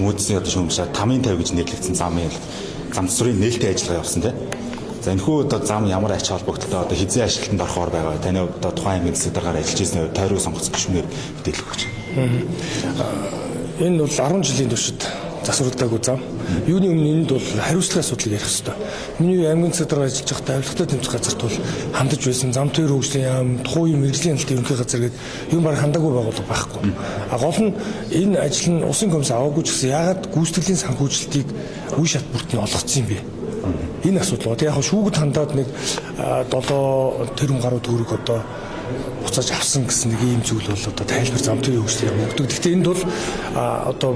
мөдсийн одоо шүүмжлээ 550 гэж нэрлэгдсэн замын засварын нээлттэй ажиллагаа явуулсан тийм. За энэ хүү одоо зам ямар ач холбогдолтой одоо хизээ ажилтнанд орохоор байгаа таны одоо тухайн аймгийн засаг даргаар ажиллаж ирсэн тойрог сонгоц гишүүнээр мэдээлэл өгч. Энэ бол 10 жилийн туршид засварлаагүй зам. Юуны өмнө энд бол хариуцлагын асуудлыг ярих хэрэгтэй. Миний аймгийн засаг даргаар ажиллаж байхдаа авилгатай тэмцэх газарт бол хандаж байсан зам төр хөгжлийн яам, тухайн мэрэгжлийн хяналтын ерөнхий газар гэдэг юм баг хандаагүй байгууллага байхгүй. Гол нь энэ ажил нь усын комисс аваагүй ч гэсэн яагаад гүйцэтгэлийн санхүүжилтийг үе шат бүрт нь олгоцсон юм бэ? Энэ асуудал. Яг шүүгд хандаад нэг 7 тэрбум гаруй төгрөг одоо буцааж авсан гэсэн нэг ийм зүйл бол одоо тайлбар зам төрийн хөгжлийн яам өгдөг. Гэхдээ энд бол одоо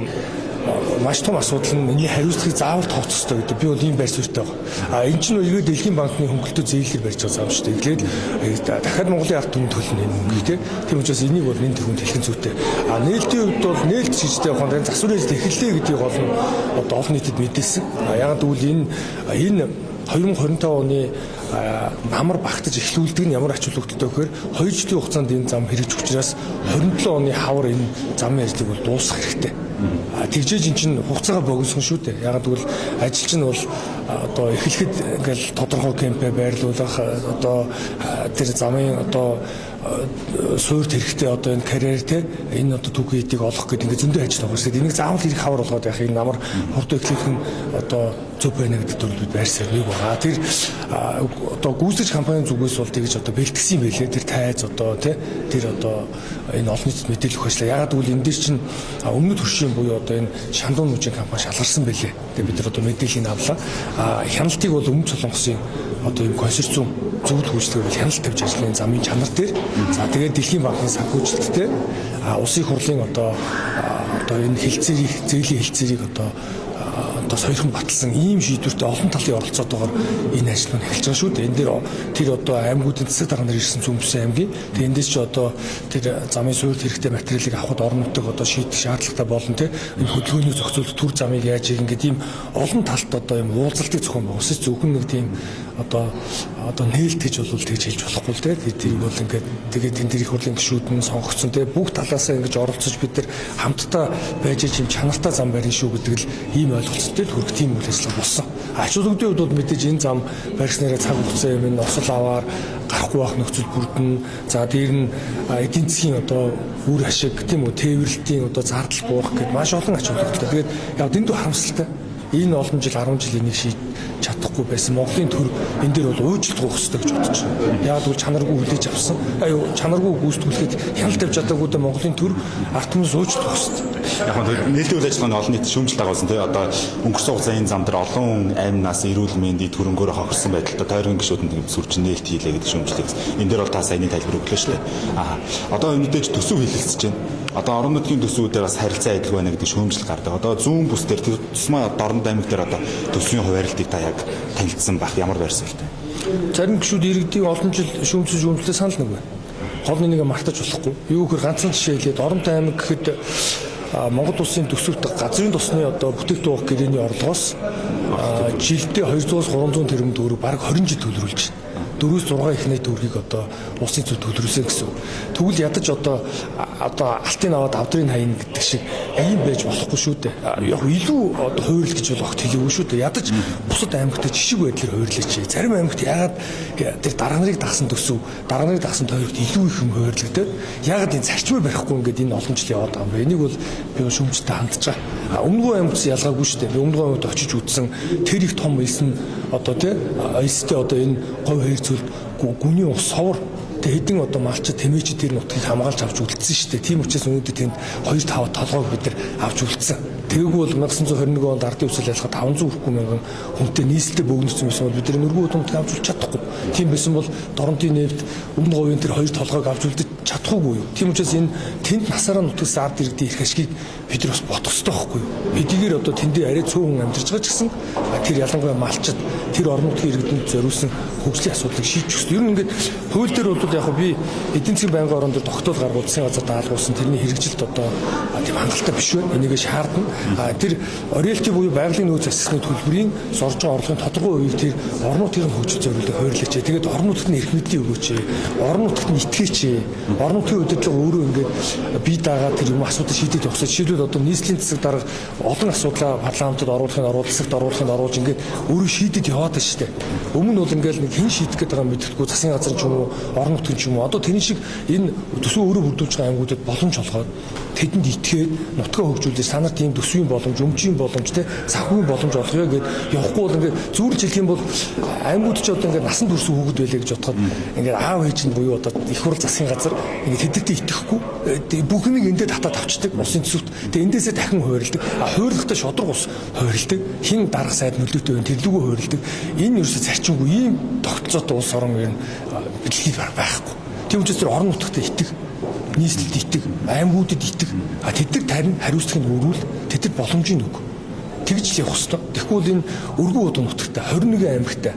маш том асуудал нь энэ хариуцлагыг заавал тооцох хэрэгтэй гэдэг. Би бол ийм байр суурьтай байгаа. Энэ чинь өөрөө Дэлхийн банкны хөнгөлөлтөд зээлээр барьж байгаа зам шүү дээ. Эхлээд дахиад Монголын ард түмэнд төлнө энэ мөнгө тийм. Тийм учраас энийг бол энэ төрөнд хэлхэн зүйтэй. Нээлтийн хувьд бол нээлт шийдтэй явах нь засварын ажил эхэллээ гэдгийг гол нь одоо олон нийтэд мэдээсэн. Яг тэгвэл энэ 2025 оны намар багтаж эхлүүлдэг нь ямар ач холбогдолтой вэ гэхээр 2 жилийн хугацаанд энэ зам хэрэгжих учраас 27 оны хавар энэ замын ажлыг бол дуусгах хэрэгтэй. Тэгжээж эн чинь хугацаагаа богиносон шүү дээ. Яг тэгвэл ажилч нь бол одоо эхлэхэд ингээл тодорхой кемпэ байрлуулах одоо тэр замын одоо суурьт хэрэгтэй одоо энэ карьер те энэ одоо түүхий эдийг олох гэдэг ингээд зөндөө ажил байгаа шүү дээ. Энийг заавал хэрэг хавар болгоод явах энэ намар хурд эхлэх нь одоо зөв байна гэдэг төрөл бид байрсаар нэг байгаа. Тэр одоо гүйцэтгэж компанийн зүгээс бол тэгж одоо бэлтгэсэн юм байлээ. Тэр тайз одоо тий тэр одоо энэ олон нийтэд мэдээлэл өгөх ажлаа. Ягаад гэвэл энэ дээр чинь өмнөд хөршийн буюу одоо энэ Шандуун мужийн компани шалгарсан байлээ. Тэгээ бид нар одоо мэдээллийг авлаа. Хяналтыг бол Өмнөд Солонгосын одоо энэ консорциум зөвлөл гүйцэтгэх бол хяналт тавьж ажиллагийн замын чанар дээр за тэгээд Дэлхийн банкны санхүүжилттэй улсын хурлын одоо энэ хэлцээрийг зээлийн хэлцээрийг одоо сойрхон баталсан ийм шийдвэртэй олон талын оролцоотойгоор энэ ажил нь эхэлж байгаа шүү дээ. Энэ дээр тэр одоо аймагуудын засаг дарга нар ирсэн Цөмбөсөн аймгийн тэгээд эндээс ч одоо тэр замын суурьт хэрэгтэй материалыг авахд орон нутаг одоо шийдэх шаардлагатай болно те энэ хөдөлгөөний зохицуулалт төр замыг яаж хийх ингээд ийм олон талт одоо ийм уулзалтыг зохион байгуулсан зөвхөн нэг тийм одоо нээлт гэж бол тэгж хэлж болохгүй л те тэр бол ингээд тэгээд энэ их хурлын гишүүд нь сонгогдсон те бүх талаасаа ингэж оролцож бид нар хамтдаа байж ийм чанартай зам барина шүү гэдэг л ийм ойлголцтой хүрэх тийм үйл ажиллагаа болсон. Ач холбогдолтын хувьд бол мэдээж энэ зам барьснараа цаг хугацаа юм энэ осол аваар гарахгүй байх нөхцөл бүрдэн за дээр нь эдийн засгийн одоо үр ашиг тийм үү тээвэрлэлтийн одоо зардал буурах гэд маш олон ач холбогдолтой. Тэгээд яг дэндүү харамсалтай. Энэ олон жил 10 жилийн нэг шийд чадахгүй байсан Монголын төр энэ дээр бол уучлалт гуйх хэрэгтэй гэж бодож байна. Яг бол чанаргүй хүлээж авсан. Чанаргүй гүйцэтгүүлэхэд хяналт тавьж чадаагүй дэ Монголын төр ард түмнээс уучлалт гуйх хэрэгтэй. Яг нь нээлттэй үйл ажиллагааны олон нийт шүүмжлэлт байгуулсан тийм одоо өнгөрсөн хугацааны энэ зам дээр олон аймнаас эрүүл мэндийн төрөнгөөр хохирсон байдалтай тойргийн гишүүдэнд сүрчин нээлт хийлээ гэдэг шүүмжлэлт. Энэ дээр бол та саяны тайлбар өглөө шүү дээ. Одоо мэдээж төсөв хэлэлцэж байна. Одоо орон нутгийн төсвүүдээр бас харилцаа адилгүй байна гэдэг шүүмжлэл гардаг. Одоо зүүн бүс дээр тусмаа Дорнод аймаг дээр одоо төсвийн хуваарлтыг та яг танилцсан бах ямар байрсалтай. Зарим гишүүд иргэдийн олон жил шүүмжлэлээ санал нэг байна. Гол нэг мартаж болохгүй. Юу гэхээр ганцхан жишээ хэлээд Оронтой аймаг гэхэд Монгол улсын төсөвт газрын тосны одоо бүтээгдэхүүн уух гэрээний орлогоос жилдээ 200-аас 300 тэрбум төгрөг бараг 20 жил төлрүүлж байна. 4-6 ихний төгрөгийг одоо улсын зөв төлрүүлсэн гэсэн. Тэгвэл ядаж одоо алтын аваад авдрын хаяна гэдэг шиг ийм байж болохгүй шүү дээ. Яг илүү одоо хууль гэж бол огт хэлээгүй шүү дээ. Ядаж бусад аймагт жишг байдлаар хуурлаач. Зарим аймагт ягаад тэр дарга нарыг дагсан төсөв, дарга нарыг дагсан тойрогт илүү их юм хуурлагдаад ягаад энэ зарчмыг барихгүй ингээд энэ олон жил яваад байгаа юм бэ? Энийг бол би шүүмжтэй хандж байгаа. Өмнөдгөө аймагт ялгаагүй шүү дээ. Би өмнөдгөө аймагт очиж үзсэн тэр их том элсэн одоо тий элстэй одоо энэ говь хоёр зүйл гүний ус совор хэдэн одоо малчид тэмээчид тэр нутгийг хамгаалж авч үлдсэн шүү дээ. Тийм учраас өнөөдөр тэнд 2-5 толгойг бид нар авч үлдсэн. Тэгээгүү бол 1921 онд ардын үсэл ялхад 500 хүрэхгүй мянган хүнтэй нийслэлтэй бөөгнөрсөн байсан бол бид нар нөргөө томтыг авч үлдэж чадахгүй. Тийм байсан бол Дорнодын нефт өмнө говийн тэр 2 толгойг авч үлдэж чадахгүй юу. Тийм учраас энэ тэнд насаараа нутгаас ард иргэдийн эрх ашгийг бид нар бас бодох хэрэгтэй байхгүй юу. Эдгээр одоо тэндээ арай цөөхөн амьдарч байгаа ч гэсэн тэр ялангуяа малчид тэр орон нутгийн иргэдэнд зориулсан хөгжлийн асуудлыг шийдэж өгсөн. Ер нь ингээд хууль дээр бол яг би эдийн засгийн байнгын орон дээр тогтоол гаргуулсан газар даалгуулсан тэрний хэрэгжилт одоо тийм хангалттай биш байна. Энийг шаардна. Тэр роялти буюу байгалийн нөөц засгийн төлбөрийн сорж байгаа орлогын тодорхой үеийг тэр орнуудын хөгжил зориулалтад хойрлооч. Тэгээд орнуудад нь эрх мэдлийн өгөөч. Орнуудад нь итгэж. Орнуудын удирдлага өөрөө ингээд бие дагаад тэр юм асуудал шийдэж явах. Жишээлбэл одоо нийслэлийн засаг дарга олон асуудлаа парламентод засагт оруулж ингээд өөрөө шийдэд яваад байна шүү дээ. Өмнө нь бол ингээд нэг хэн шийдэх гэдэг байгаа мэдэхгүй засгийн газар ч юм уу, орон нутгийн ч юм уу. Одоо тэрний шиг энэ төсөө өөрөө бүрдүүлж байгаа аймагуудад боломж олгоод тэдэнд итгээд нутгаа хөгжүүлж санаар тийм төсвийн боломж, өмчийн боломж, санхүүгийн боломж олгоё гэд явахгүй бол ингээд зүүрлж хэлэх юм бол аймагуд ч одоо ингээд насан турш хүүхэд байлээ гэж бодоход ингээд аав ээж нь буюу одоо их хурл засгийн газар ингээд тэдэртээ итгэхгүй бүх юмыг эндээ татаад авчдаг улсын төсөвт. Тэгээ эндээсээ дахин хойролдог. Хойрлохдоо шодрог ус хойролдог. Хин дарга сайд нөлөөтэй байна тэрлүүгөө хойролдог. Энэ ерөөсө зарчимгүй ийм тогтолцоотой улс орон ер нь бэлтгэл байхгүй. Тийм учраас тэр орон нутагт итэг, нийслэлд итэг, аймагуудад итэг. Тэд тарин хариуцлагыг өөрүүл тэд боломжийг өг. Тэгж л явах хэрэгтэй. Тэгэхгүй бол энэ өргөн удаа нутагтай 21 аймагтай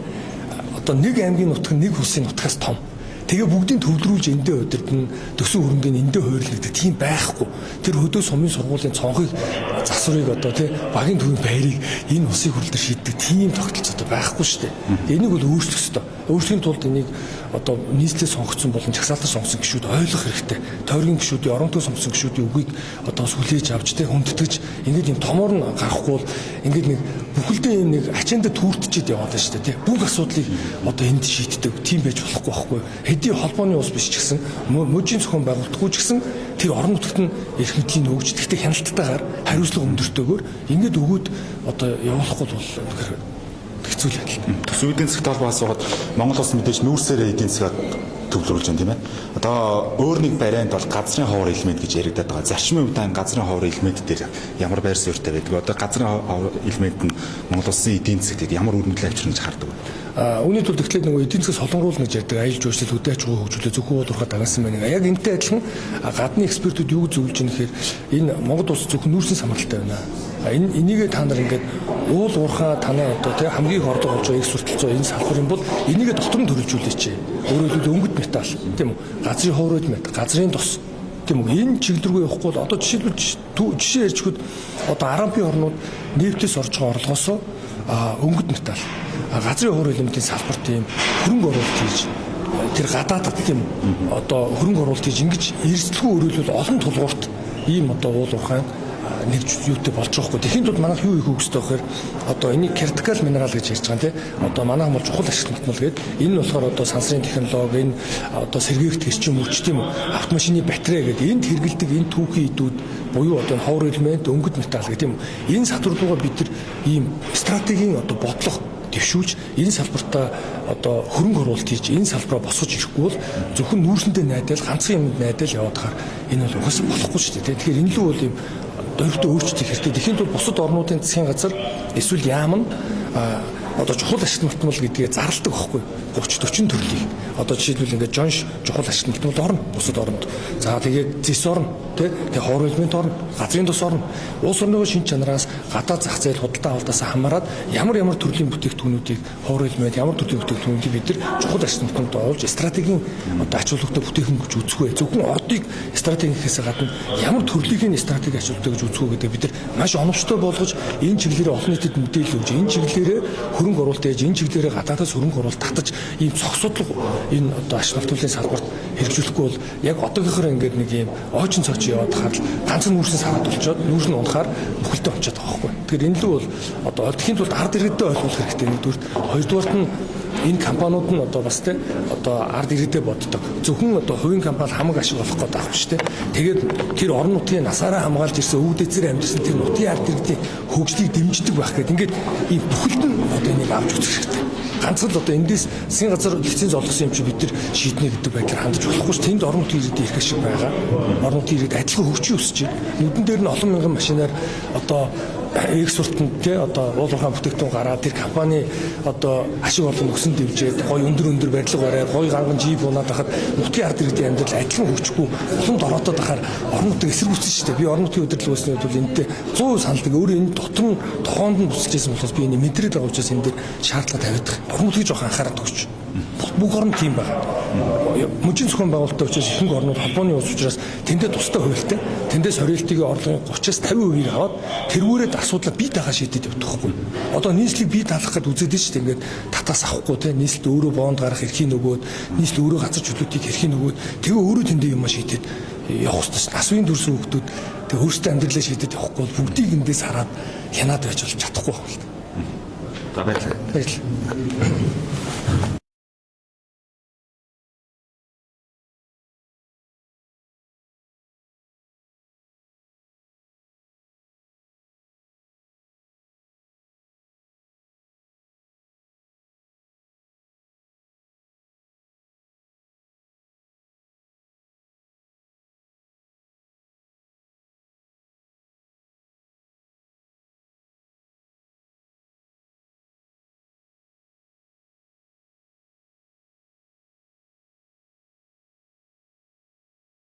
одоо нэг аймгийн нутаг нэг улсын нутгаас том. Тэгээ бүгдийг төвлөрүүлж эндээ удирдна төсөө хөрөнгөний эндээ хойрлогддог тийм байхгүй. Тэр хөдөө сумын сургуулийн цонхыг засварыг одоо тий багийн төвийн байрыг энэ улсын хурл дээр шийддэг тийм тогтолцоотой байхгүй шүү дээ. Энийг бол өөрчлөх ёстой. Өөрчлөхийн тулд энийг одоо нийслэлээ сонгогдсон болон жагсаалтаар сонгосон гишүүд ойлгох хэрэгтэй. Тойргийн гишүүдийн оронтой сонгосон гишүүдийн үгийг одоо сүлээж авч тий хүндэтгэж ингээд юм томоор нь гарахгүй бол ингээд нэг бүхэлдээ юм нэг ачаанда түүртчихэд яваад байна шүү дээ тий. Бүх асуудлыг одоо энд шийддэг тийм байж болохгүй байхгүй. Хэдийн холбооны улс биш ч гэсэн мужийн зохион байгуулалтгүй ч гэсэн тэр орон нутагт нь эрх мэдлийн өгч тэгтээ хяналтайгаар хариуцлага өндөртөөгөр ингээд өгөөд одоо явуулахгүй бол хэцүү л байна. Төсвийн эдийн засгийн талбай асуугаад Монгол улс мэдээж нүүрсээрээ эдийн засаг төвлөрүүлж байна тийм ээ. Одоо өөр нэг барианд бол газрын ховор элемент гэж яригадаад байгаа. Зарчмын үеийн газрын ховор элемент дээр ямар байр суурьтай байдаг. Одоо газрын ховор элемент нь Монгол улсын эдийн засагт ямар үр нөлөө авчирна гэж хардаг вэ? Үүний тулд эхлээд нөгөө эдийн засаг солонгоруулна гэж ярьдаг. Аялал жуулчлал хөдөө аж ахуйн хөгжүүлэлт зөвхөн уурхад дагасан байна. Яг энэтэй адилхан гадны экспертүүд юу зөвлөж байгаа нэхээр энэ Монгол улс зөвхөн нүүрсийн самралтай байна. Энийгээ та нар ингээд уул уурхаа танаа одоо тий хамгийн их орлого олж байгаа их сурталчилгаа энэ салбарын бол энийгээ дотор нь төрөлжүүлээч. Өөрөөр хэлбэл өнгөт металл тийм үү? Газрын ховор элемент, газрын тус тийм үү? Энэ чиглэл рүү явахгүй бол одоо жишээ ярьж хөхөд одоо Арабын орнууд нефтээс орж байгаа орлогоосоо өнгөт металл газрын ховор элементийн салбарт тийм хөрөнгө оруулалт хийж тэр гадаадд тийм одоо хөрөнгө оруулалт хийж ингэж эрсдэлгүй өрөөлөл олон тулгуурт ийм одоо уул уурхай нэг юутай болж байгаа хгүй. Тэхийн тулд манайх юу их өгсөй гэхээр одоо энийг критикал минерал гэж ярьж байгаа тийм. Одоо манайх бол чухал ашиг нутмал гэдэг. Энэ нь болохоор одоо сансрын технологи, энэ одоо сэргээгт хэрчим мөрч тийм үү. Автомашины батарей гэдэг энд хэрэгэлдэг энэ түүхийн идүүд буюу одоо ховор элемент, өнгөт металл гэх тийм үү. Энэ сатурдууга бид нар ийм стратегийн одоо бодлого дэвшүүлж энэ салбартаа одоо хөрөнгө оруулалт хийж энэ салбараа босгож ирэхгүй бол зөвхөн нүүрсэндээ найдаал ганцхан юмд найдаал яваад хаар энэ бол угаасаа болохгүй шүү дээ. Тэгэхээр энэ л бол юм дөрөвдөө өөрчлөлт хэрэгтэй. Тэхийн тулд бусад орнуудын засгийн газар эсвэл яам нь одоо чухал ашиг нутмал гэдгээ зарладаг байхгүй 30-40 төрлийг. Одоо жишээлбэл ингээд жонш чухал ашиг нутмал орно бусад оронд. За тэгээд зис орно тий. Тэгээд ховор элемент орно, газрын тус орно. Улс орныхоо шин чанараас гадаад зах зээл худалдаа авалтаас хамаарат ямар төрлийн бүтээгдэхүүнүүдийг ховор элемент ямар төрлийн бүтээгдэхүүнүүдийг бид нар чухал ашиг нутмалд оруулж стратегийн одоо ач холбогдолтой бүтээгдэхүүн гэж үзэх вэ? Зөвхөн ордыг стратегийнхээс гадна ямар төрлийн стратеги ач холбогдолтой гэж үзэх вэ гэдэг бид нар маш оновчтой болгож энэ чиглэлээр олон нийтэд мэдээлэл өгж энэ чиглэлээр хөрөнгө оруулалт хийж энэ чиглэлээр гадаадаас хөрөнгө оруулалт татаж ийм цогцодлого энэ одоо аш нутгийн салбарт хэрэгжүүлэхгүй бол яг одоогийнхоор ингээд нэг ийм ойчин цооч яваад хаад ганцхан нүүрсэн сараад болчоод нүүрс нь унахаар бүхэлдээ очиад байгаа байхгүй. Тэгэхээр энэ л бол одоо олдхийн тулд ард иргэдэд ойлгуулах хэрэгтэй нэгдүгürt хоёрдугаарт нь энэ компаниуд нь одоо бас тий одоо ард иргэдэд боддог. Зөвхөн одоо хувийн компани хамаг ашиг олох гээд авах шүү дээ. Тэгээд тэр орон нутгийн насаараа хамгаалж ирсэн өвөг дэзэр амьдсан тэр нутгийн ард иргэдийн хөгжлийг дэмждэг байх гэдэг. Ингээд ийм бүхэлд нь одоо энийг авч үзэх хэрэгтэй. Ганцхан л одоо эндээс засгийн газар лиценз олгосон юм чи бид нар шийднэ гэдэг байдлаар хандаж болохгүй ш. Тэнд орон нутгийн иргэдийн эрх ашиг байгаа. Орон нутгийн иргэд адилхан хөгжиж өсөж байна. Нүдэн дээр нь олон мянган машинаар одоо экспортод тий одоо уулуурхай бүтээгдэхүүн гараад тэр компани одоо ашиг орлого нөхсөн дэвжээд гоё өндөр барилга бариад гоё ганган жип унаад байхад нутгийн ард иргэдийн амьдрал адилхан хөгжихгүй улам дороотоод байхаар орон нутгийг эсэргүүцсэн шүү дээ. Би орон нутгийн удирдлага үүсний хувьд энэтэй 100% саналдаг. Өөрөө энэ дотор нь тохоонд нь буцажсэн болохоос би энэ мэдрээд байгаа учраас энэ дээр шаардлага тавиад байгаа. Орон нутгийг жоох анхаарал төгсч. Бүх орн тийм байна. Мужийн зохион байгуулалттай учраас ихэнх орнууд холбооны улс учраас тэндээ тустай хувилтай. Тэндээс хоригдлын орлогын 30-аас 50% аваад тэргүүрээд асуудлаа бие дагаа шийдээд явдаг байхгүй. Одоо нийслэлийг бие даалгах гэдэг үзээд шүү дээ. Ингээд татаас авахгүй те нийслэлд өөрөө бонд гарах эрхийг нөгөөд нийслэл өөрөө газар чөлөөтийг эрхийг нөгөөд тэгээ өөрөө тэндээ юм шийдээд явах хэрэгтэй шүү. Нас үеийн төрсөн хүмүүс тэгээ өөрсдөө амьдралаа шийдээд явахгүй бүгдийг эндээс хараад хянаад байж болж чадахгүй байна. За баярлалаа. Баярлалаа.